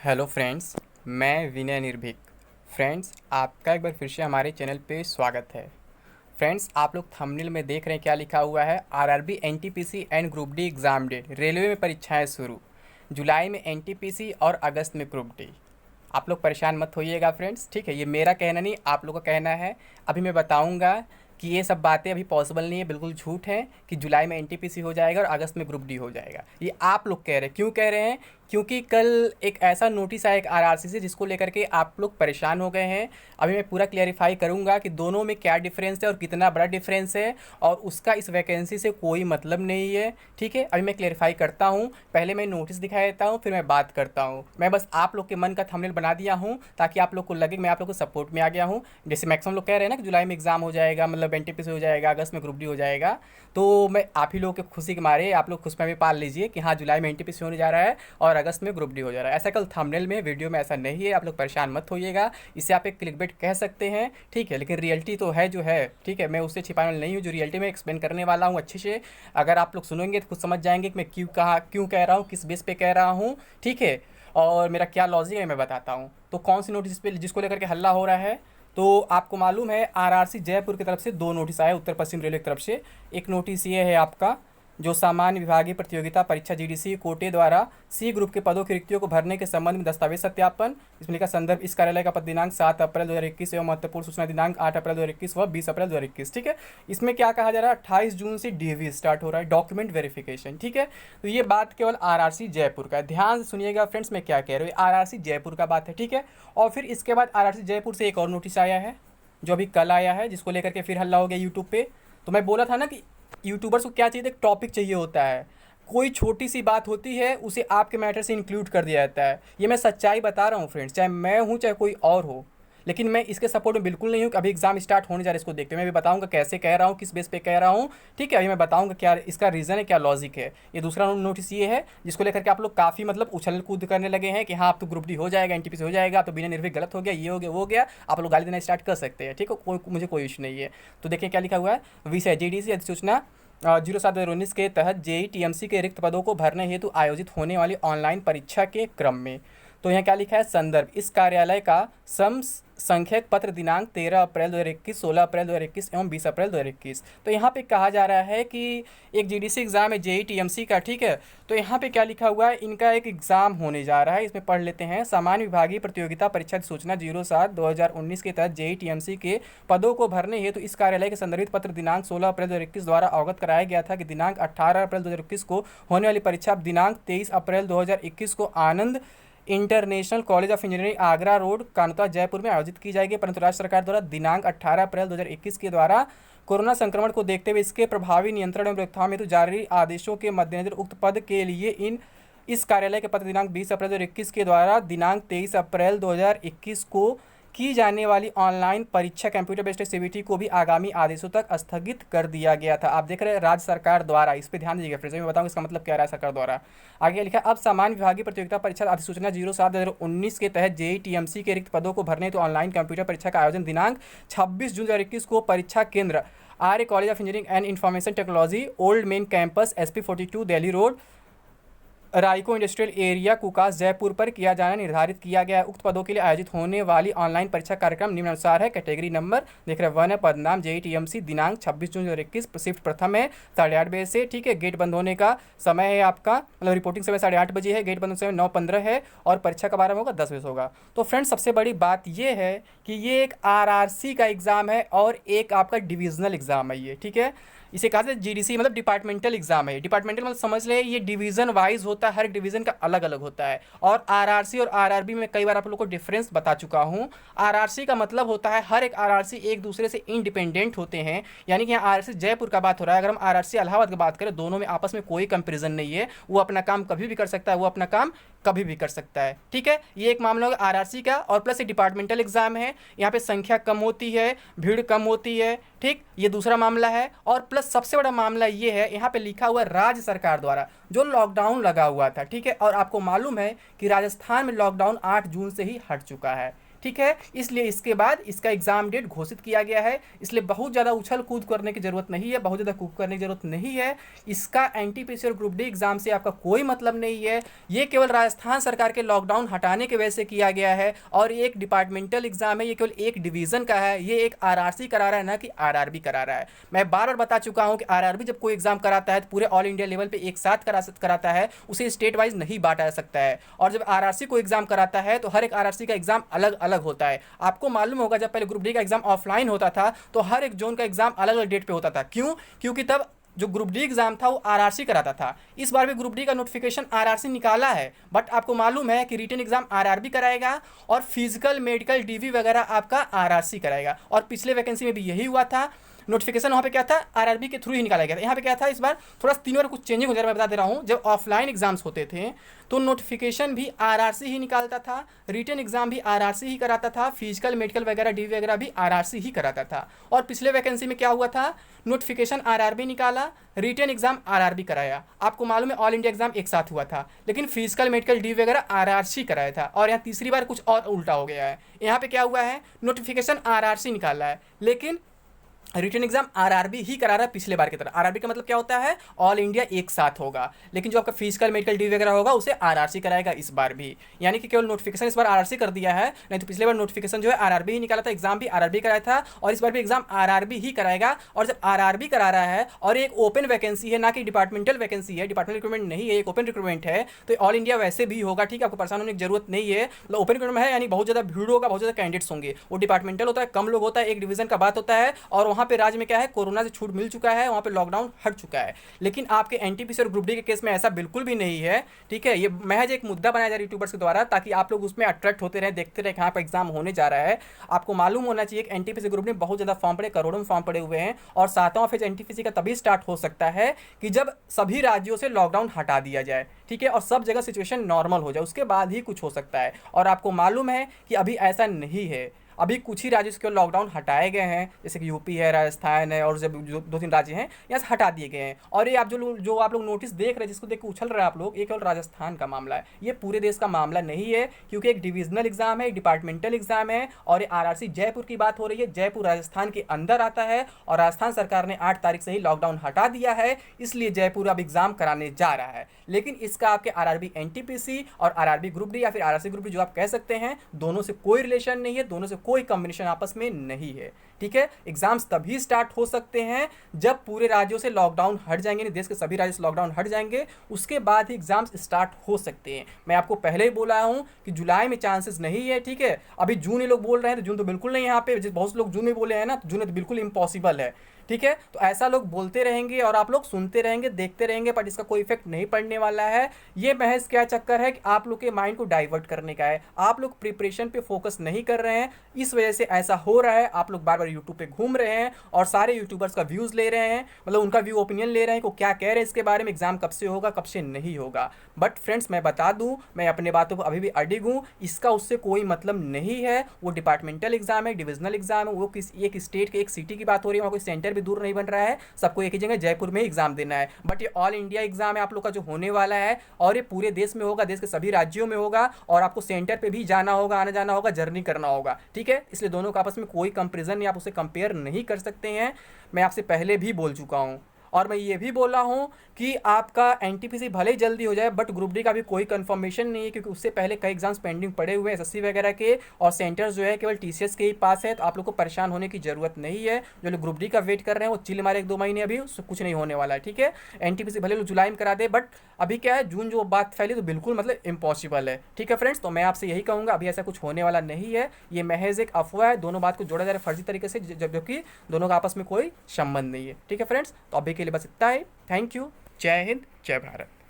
Hello friends, मैं विनय निर्भीक। Friends, आपका एक बार फिर से हमारे चैनल पे स्वागत है। फ्रेंड्स, आप लोग थंबनेल में देख रहे हैं क्या लिखा हुआ है। RRB, NTPC and group D exam date. Railway में परीक्षाएं शुरू, जुलाई में एनटीपीसी और अगस्त में ग्रुप डी। आप लोग परेशान मत होइएगा फ्रेंड्स, ठीक है। ये मेरा कहना नहीं, आप लोगों का कहना है। अभी मैं बताऊंगा कि ये सब बातें अभी पॉसिबल नहीं है, बिल्कुल झूठ है कि जुलाई में एनटीपीसी हो जाएगा और अगस्त में ग्रुप डी हो जाएगा। ये आप लोग कह रहे हैं। क्यों कह रहे हैं? क्योंकि कल एक ऐसा नोटिस आया एक आरआरसी से, जिसको लेकर के आप लोग परेशान हो गए हैं। अभी मैं पूरा क्लियरिफाई करूंगा कि दोनों में क्या डिफरेंस है और कितना बड़ा डिफरेंस है, और उसका इस वैकेंसी से कोई मतलब नहीं है, ठीक है। अभी मैं क्लियरिफाई करता हूँ। पहले मैं नोटिस दिखा देता हूँ, फिर मैं बात करता हूँ। मैं बस आप लोग के मन का थंबनेल बना दिया हूँ ताकि आप लोग को लगे मैं आप लोग को सपोर्ट में आ गया हूँ। जैसे मैक्सिमम लोग कह रहे हैं ना कि जुलाई में एग्जाम हो जाएगा, मतलब एनटीपीसी हो जाएगा, अगस्त में ग्रुप डी हो जाएगा। तो मैं आप ही लोगों के खुशी के मारे आप लोग खुश में भी पाल लीजिए कि हाँ, जुलाई में एनटीपीसी होने जा रहा है और अगस्त में ग्रुप डी हो जा रहा है। ऐसा कल थंबनेल में, वीडियो में ऐसा नहीं है। आप लोग परेशान मत होइएगा। इसे आप एक क्लिकबेट कह सकते हैं, ठीक है, लेकिन रियलिटी तो है जो है, ठीक है। मैं उससे छिपाने वाला नहीं हूँ। जो रियलिटी में एक्सप्लेन करने वाला हूँ अच्छे से, अगर आप लोग सुनेंगे तो खुद समझ जाएंगे कि मैं क्यों कह रहा हूँ, किस बेस पे कह रहा हूँ, ठीक है। और मेरा क्या लॉजिक है मैं बताता हूँ। तो कौन सी नोटिस पे जिसको लेकर के हल्ला हो रहा है, तो आपको मालूम है आरआरसी जयपुर की तरफ से दो नोटिस आए, उत्तर पश्चिम रेलवे की तरफ से। एक नोटिस ये है आपका, जो सामान्य विभागीय प्रतियोगिता परीक्षा जीडीसी कोटे द्वारा सी ग्रुप के पदों की रिक्तियों को भरने के संबंध में दस्तावेज सत्यापन। इसमें लिखा संदर्भ, इस कार्यालय का पद दिनांक 7 अप्रैल 2021 एवं महत्वपूर्ण सूचना दिनांक 8 अप्रैल 2021 व 20 अप्रैल 2021, ठीक है। इसमें क्या कहा जा रहा है, 28 जून से डीवी स्टार्ट हो रहा है, डॉक्यूमेंट वेरिफिकेशन, ठीक है। तो ये बात केवल आरआरसी जयपुर का है। ध्यान से सुनिएगा फ्रेंड्स, मैं क्या कह रहा हूँ। आरआरसी जयपुर का बात है, ठीक है। और फिर इसके बाद आरआरसी जयपुर से एक और नोटिस आया है, जो अभी कल आया है, जिसको लेकर के फिर हल्ला हो गया यूट्यूब पे। तो मैं बोला था ना कि यूट्यूबर्स को क्या चाहिए, एक टॉपिक चाहिए होता है। कोई छोटी सी बात होती है, उसे आपके मैटर से इंक्लूड कर दिया जाता है। ये मैं सच्चाई बता रहा हूँ फ्रेंड्स, चाहे मैं हूँ चाहे कोई और हो। लेकिन मैं इसके सपोर्ट में बिल्कुल नहीं हूँ कि अभी एग्जाम स्टार्ट होने जा रहा है, इसको देखते हैं। मैं भी बताऊंगा कैसे कह रहा हूँ, किस बेस पे कह रहा हूँ, ठीक है। अभी मैं बताऊंगा क्या इसका रीज़न है, क्या लॉजिक है। ये दूसरा नोटिस ये है, जिसको लेकर के आप लोग काफ़ी मतलब उछल कूद करने लगे हैं कि हाँ, अब तो ग्रुप डी हो जाएगा, एनटीपीसी हो जाएगा, तो बिना निर्भय गलत हो गया, ये हो गया, वो हो गया। आप लोग गाली देना स्टार्ट कर सकते हैं, ठीक है। मुझे कोई इशू नहीं है। तो देखिए क्या लिखा हुआ है। विषय जीडीसी अधिसूचना 07/2019 के तहत जेई टीएमसी के रिक्त पदों को भरने हेतु आयोजित होने वाली ऑनलाइन परीक्षा के क्रम में। तो यहाँ क्या लिखा है, संदर्भ, इस कार्यालय का सम संख्यक पत्र दिनांक 13 अप्रैल 2021, 16 अप्रैल 2021 एवं 20 अप्रैल 2021। तो यहाँ पे कहा जा रहा है कि एक जीडीसी एग्ज़ाम है जेई टीएमसी का, ठीक है। तो यहाँ पे क्या लिखा हुआ है, इनका एक एग्ज़ाम होने जा रहा है। इसमें पढ़ लेते हैं। सामान्य विभागीय प्रतियोगिता परीक्षा सूचना 07/2019 के तहत जेई टीएमसी के पदों को भरने हेतु इस कार्यालय के संदर्भित पत्र दिनांक 16 अप्रैल 2021 द्वारा अवगत कराया गया था कि दिनांक 18 अप्रैल 2021 को होने वाली परीक्षा दिनांक 23 अप्रैल 2021 को Anand international college of engineering Agra road Kanota Jaipur में आयोजित की जाएगी। परंतु राज्य सरकार द्वारा दिनांक 18 अप्रैल 2021 के द्वारा कोरोना संक्रमण को देखते हुए इसके प्रभावी नियंत्रण एवं रोकथाम हेतु जारी आदेशों के मद्देनजर उक्त पद के लिए इस कार्यालय के पत्र दिनांक 20 अप्रैल 2021 के द्वारा दिनांक 23 अप्रैल 2021 को की जाने वाली ऑनलाइन परीक्षा कंप्यूटर बेस्ड सीबीटी को भी आगामी आदेशों तक स्थगित कर दिया गया था। आप देख रहे हैं राज्य सरकार द्वारा, इस पर ध्यान दीजिएगा। फिर से मैं बताऊँ इसका मतलब क्या रहा है सरकार द्वारा। आगे लिखा, अब सामान्य विभागीय प्रतियोगिता परीक्षा अधिसूचना 07/2019 के तहत जेई टीएमसी के रिक्त पदों को भरने तो ऑनलाइन कंप्यूटर परीक्षा का आयोजन दिनांक 26 जून 2021 को परीक्षा केंद्र Arya college of engineering and information technology, old main campus, SP42 Delhi road, RIICO industrial area, Kukas, Jaipur पर किया जाना निर्धारित किया गया है। उक्त पदों के लिए आयोजित होने वाली ऑनलाइन परीक्षा कार्यक्रम निम्नानुसार है। कैटेगरी नंबर देख रहे हैं 1 है, पद नाम जेई टीएमसी, दिनांक 26 जून 2021, शिफ्ट प्रथम है, 8:30 बजे से, ठीक है। गेट बंद होने का समय है आपका, मतलब रिपोर्टिंग समय 8:30 बजे है, गेट बंद होने समय 9:15 है, और परीक्षा का 12 में होगा, 10 बजे होगा। तो फ्रेंड्स, सबसे बड़ी बात ये है कि ये एक आरआरसी का एग्ज़ाम है और एक आपका डिविजनल एग्ज़ाम है ये, ठीक है। इसे कहा जाता है जीडीसी, मतलब डिपार्टमेंटल एग्जाम है। डिपार्टमेंटल मतलब समझ ले, ये डिवीजन वाइज होता है, हर एक डिवीजन का अलग अलग होता है। और आरआरसी और आरआरबी में कई बार आप लोग को डिफरेंस बता चुका हूँ। आरआरसी का मतलब होता है हर एक आरआरसी एक दूसरे से इंडिपेंडेंट होते हैं, यानी कि यहाँ आरआरसी जयपुर का बात हो रहा है। अगर हम आरआरसी इलाहाबाद की बात करें, दोनों में आपस में कोई कंपेरिजन नहीं है। वो अपना काम कभी भी कर सकता है, वो अपना काम कभी भी कर सकता है, ठीक है। ये एक मामला होगा आरआरसी का। और प्लस ये डिपार्टमेंटल एग्जाम है, यहाँ पे संख्या कम होती है, भीड़ कम होती है, ठीक। ये दूसरा मामला है। और प्लस सबसे बड़ा मामला ये है, यहाँ पे लिखा हुआ राज्य सरकार द्वारा जो लॉकडाउन लगा हुआ था, ठीक है। और आपको मालूम है कि राजस्थान में लॉकडाउन 8 जून से ही हट चुका है, ठीक है। इसलिए इसके बाद इसका एग्ज़ाम डेट घोषित किया गया है, इसलिए बहुत ज़्यादा उछल कूद करने की ज़रूरत नहीं है, बहुत ज़्यादा कूद करने की ज़रूरत नहीं है। इसका एनटीपीसी और ग्रुप डी एग्ज़ाम से आपका कोई मतलब नहीं है। ये केवल राजस्थान सरकार के लॉकडाउन हटाने की वजह से किया गया है और ये एक डिपार्टमेंटल एग्ज़ाम है, ये केवल एक डिवीज़न का है, ये एक आरआरसी करा रहा है ना कि आरआरबी करा रहा है। मैं बार बार बता चुका हूँ कि आरआरबी जब कोई एग्ज़ाम कराता है तो पूरे ऑल इंडिया लेवल पर एक साथ कराता है, उसे स्टेट वाइज नहीं बांटा जा सकता है। और जब आरआरसी को एग्ज़ाम कराता है तो हर एक आरआरसी का एग्ज़ाम अलग अलग होता है। आपको मालूम होगा जब पहले ग्रुप डी का एग्ज़ाम ऑफलाइन होता था तो हर एक जोन का एग्ज़ाम अलग अलग डेट पे होता था। क्यों? क्योंकि तब जो ग्रुप डी एग्ज़ाम था वो आरआरसी कराता था। इस बार भी ग्रुप डी का नोटिफिकेशन आरआरसी निकाला है, बट आपको मालूम है कि रिटन एग्ज़ाम आरआरबी कराएगा और फिजिकल मेडिकल डीवी वगैरह आपका आरआरसी कराएगा। और पिछले वैकेंसी में भी यही हुआ था, नोटिफिकेशन वहाँ पे क्या था, आरआरबी के थ्रू ही निकाला गया था। यहाँ पे क्या था, इस बार थोड़ा तीनों बार कुछ चेंजिंग हो जाए, मैं बता दे रहा हूँ। जब ऑफलाइन एग्जाम्स होते थे तो नोटिफिकेशन भी आरआरसी ही निकालता था, रिटन एग्जाम भी आरआरसी ही कराता था, फिजिकल मेडिकल वगैरह डी वगैरह भी आरआरसी ही कराता था। और पिछले वैकेंसी में क्या हुआ था, नोटिफिकेशन आरआरबी निकाला, रिटन एग्जाम आरआरबी कराया। आपको मालूम है ऑल इंडिया एग्जाम एक साथ हुआ था, लेकिन फिजिकल मेडिकल डी वगैरह आरआरसी कराया था। और यहाँ तीसरी बार कुछ और उल्टा हो गया है। यहाँ पे क्या हुआ है, नोटिफिकेशन आरआरसी निकाला है लेकिन रिटन एग्जाम आरआरबी ही करा रहा है पिछले बार की तरह। आरआरबी का मतलब क्या होता है, ऑल इंडिया एक साथ होगा, लेकिन जो आपका फिजिकल मेडिकल डी वगैरह होगा उसे आरआरसी कराएगा इस बार भी। यानी कि केवल नोटिफिकेशन इस बार आरआरसी कर दिया है, नहीं तो पिछले बार नोटिफिकेशन जो है आरआरबी ही निकाला था, एग्जाम भी आरआरबी कराया था, और इस बार भी एग्जाम आरआरबी ही कराएगा। और जब आरआरबी करा रहा है और एक ओपन वैकेंसी है, ना कि डिपार्टमेंटल वैकेंसी है, डिपार्टमेंटल रिक्रूटमेंट नहीं है, एक ओपन रिक्रूटमेंट है, तो ऑल इंडिया वैसे भी होगा। ठीक है, आपको परेशान होने की जरूरत नहीं है। मतलब ओपन रिक्रूटमेंट है यानी बहुत ज़्यादा भीड़ होगा, बहुत ज़्यादा कैंडिडेट्स होंगे। वो डिपार्टमेंटल होता है, कम लोग होता है, एक डिवीजन का बात होता है, और वहाँ पे राज्य में क्या है, कोरोना से छूट मिल चुका है, वहाँ पे लॉकडाउन हट चुका है। लेकिन आपके एनटीपीसी और ग्रुप डी के केस में ऐसा बिल्कुल भी नहीं है। ठीक है, ये महज एक मुद्दा बनाया जा रहा है यूट्यूबर्स के द्वारा, ताकि आप लोग उसमें अट्रैक्ट होते रहे, देखते रहे कहाँ पर एग्जाम होने जा रहा है। आपको मालूम होना चाहिए कि एनटीपीसी ग्रुप में बहुत ज़्यादा फॉर्म पड़े, करोड़ों में फॉर्म पड़े हुए हैं, और 7वां फेज एनटीपीसी का तभी स्टार्ट हो सकता है कि जब सभी राज्यों से लॉकडाउन हटा दिया जाए। ठीक है, और सब जगह सिचुएशन नॉर्मल हो जाए, उसके बाद ही कुछ हो सकता है। और आपको मालूम है कि अभी ऐसा नहीं है, अभी कुछ ही राज्यों से केवल लॉकडाउन हटाए गए हैं, जैसे कि यूपी है, राजस्थान है, और जब जो 2-3 राज्य हैं यहाँ से हटा दिए गए हैं। और ये आप जो आप लोग नोटिस देख रहे हैं, जिसको देख के उछल रहे हैं आप लोग, ये केवल राजस्थान का मामला है, ये पूरे देश का मामला नहीं है। क्योंकि एक डिविजनल एग्जाम है, एक डिपार्टमेंटल एग्जाम है, और ये आरआरसी जयपुर की बात हो रही है। जयपुर राजस्थान के अंदर आता है, और राजस्थान सरकार ने 8 तारीख से ही लॉकडाउन हटा दिया है, इसलिए जयपुर अब एग्जाम कराने जा रहा है। लेकिन इसका आपके आरआरबी एनटीपीसी और आरआरबी ग्रुप डी या फिर आरआरसी ग्रुप डी जो आप कह सकते हैं, दोनों से कोई रिलेशन नहीं है, दोनों से कोई कॉम्बिनेशन आपस में नहीं है। ठीक है, एग्जाम्स तभी स्टार्ट हो सकते हैं जब पूरे राज्यों से लॉकडाउन हट जाएंगे, देश के सभी राज्यों से लॉकडाउन हट जाएंगे, उसके बाद ही एग्जाम्स स्टार्ट हो सकते हैं। मैं आपको पहले ही बोला हूं कि जुलाई में चांसेस नहीं है। ठीक है, अभी जून ये लोग बोल रहे हैं, तो जून तो बिल्कुल नहीं, यहाँ पे बहुत से लोग जून में बोले हैं ना, तो जून तो बिल्कुल इम्पॉसिबल है। ठीक है, तो ऐसा लोग बोलते रहेंगे और आप लोग सुनते रहेंगे, देखते रहेंगे, पर इसका कोई इफेक्ट नहीं पड़ने वाला है। ये महज क्या चक्कर है कि आप लोग के माइंड को डाइवर्ट करने का है, आप लोग प्रिपरेशन पे फोकस नहीं कर रहे हैं, इस वजह से ऐसा हो रहा है। आप लोग बार बार यूट्यूब पे घूम रहे हैं और सारे यूट्यूबर्स का व्यूज़ ले रहे हैं, मतलब उनका व्यू ओपिनियन ले रहे हैं, को क्या कह रहे हैं इसके बारे में, एग्जाम कब से होगा कब से नहीं होगा। बट फ्रेंड्स, मैं बता दूं, मैं अपने बातों पर अभी भी अडिग हूँ, इसका उससे कोई मतलब नहीं है। वो डिपार्टमेंटल एग्जाम है, डिविजनल एग्जाम है, वो एक स्टेट के एक सिटी की बात हो रही है, वहाँ कोई सेंटर भी दूर नहीं बन रहा है, सबको एक ही जगह जयपुर में एग्जाम देना है। बट ये ऑल इंडिया एग्जाम है आप लोग का जो होने वाला है, और ये पूरे देश में होगा, देश के सभी राज्यों में होगा, और आपको सेंटर पे भी जाना होगा, आना जाना होगा, जर्नी करना होगा। ठीक है, इसलिए दोनों का आपस में कोई कंपेरिजन नहीं, आप उसे कंपेयर नहीं कर सकते हैं। मैं आपसे पहले भी बोल चुका हूँ, और मैं ये भी बोला हूँ कि आपका एनटीपीसी भले ही जल्दी हो जाए, बट ग्रुप डी का भी कोई कंफर्मेशन नहीं है, क्योंकि उससे पहले कई एग्जाम्स पेंडिंग पड़े हुए हैं एसएससी वगैरह के, और सेंटर्स जो है केवल टीसीएस के ही पास है। तो आप लोग को परेशान होने की जरूरत नहीं है। जो लोग ग्रुप डी का वेट कर रहे हैं वो चिल मारे 1-2 महीने, अभी उससे कुछ नहीं होने वाला है। ठीक है, एनटीपीसी भले लोग जुलाई में करा दे, बट अभी क्या है, जून जो बात फैली तो बिल्कुल मतलब इम्पॉसिबल है। ठीक है फ्रेंड्स, तो मैं आपसे यही कहूँगा, अभी ऐसा कुछ होने वाला नहीं है, ये महज एक अफवाह है। दोनों बात को जोड़ा जा रहा है फर्जी तरीके से, जबकि दोनों का आपस में कोई संबंध नहीं है। ठीक है फ्रेंड्स, तो अभी के लिए बस इतना ही। थैंक यू, जय हिंद, जय भारत।